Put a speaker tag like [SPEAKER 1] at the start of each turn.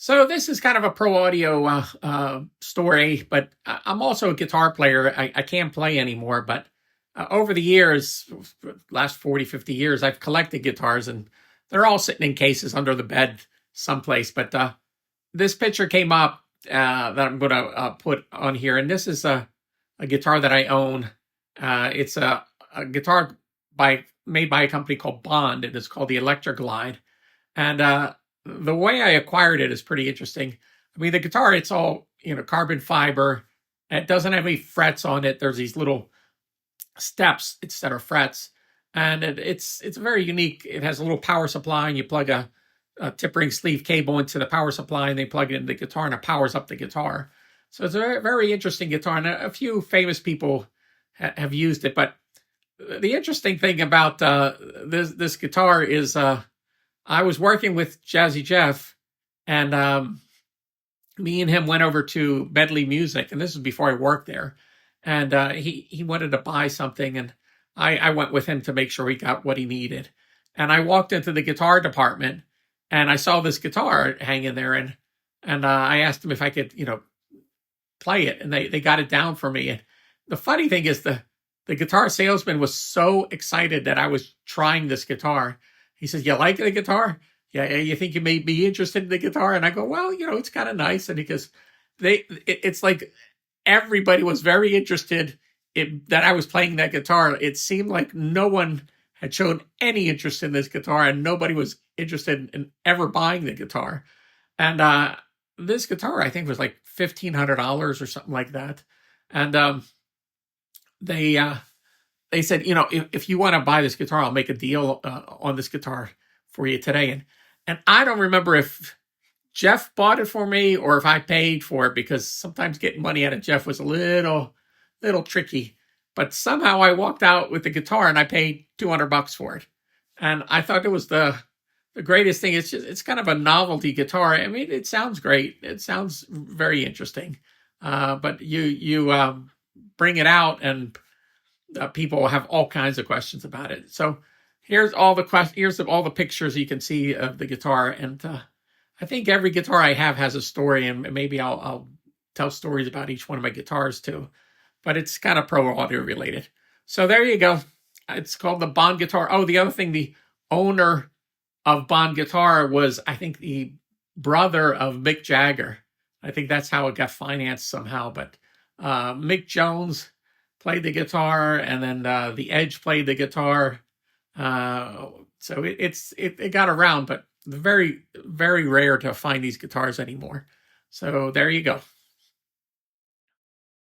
[SPEAKER 1] So this is kind of a pro audio story, but I'm also a guitar player. I can't play anymore, but over the years, last 40, 50 years, I've collected guitars and they're all sitting in cases under the bed someplace. But this picture came up that I'm going to put on here. And this is a guitar that I own. It's a guitar made by a company called Bond, and it's called the Electra Glide. And the way I acquired it is pretty interesting. I mean, the guitar, it's all, carbon fiber. It doesn't have any frets on it. There's these little steps instead of frets. And it's very unique. It has a little power supply, and you plug a tip ring sleeve cable into the power supply, and they plug it into the guitar, and it powers up the guitar. So it's a very, very interesting guitar, and a few famous people have used it. But the interesting thing about this guitar is I was working with Jazzy Jeff, and me and him went over to Medley Music, and this is before I worked there. And he wanted to buy something, and I went with him to make sure he got what he needed. And I walked into the guitar department, and I saw this guitar hanging there, and I asked him if I could, play it, and they got it down for me. And the funny thing is the guitar salesman was so excited that I was trying this guitar. He says, "You like the guitar? Yeah, you think you may be interested in the guitar?" And I go, "Well, it's kind of nice." And he goes, it's like everybody was very interested that I was playing that guitar. It seemed like no one had shown any interest in this guitar, and nobody was interested in ever buying the guitar. And this guitar, I think, was like $1,500 or something like that. And they said, if you want to buy this guitar, I'll make a deal on this guitar for you today. And I don't remember if Jeff bought it for me or if I paid for it, because sometimes getting money out of Jeff was a little tricky. But somehow I walked out with the guitar and I paid $200 for it. And I thought it was the greatest thing. It's kind of a novelty guitar. I mean, it sounds great. It sounds very interesting. But you bring it out, and people have all kinds of questions about it. So here's all the pictures you can see of the guitar. And I think every guitar I have has a story, and maybe I'll tell stories about each one of my guitars too. But it's kind of pro audio related. So there you go. It's called the Bond guitar. Oh, the other thing, the owner of Bond guitar was, I think, the brother of Mick Jagger. I think that's how it got financed somehow. But Mick Jones played the guitar, and then the Edge played the guitar. So it got around, but very, very rare to find these guitars anymore. So there you go.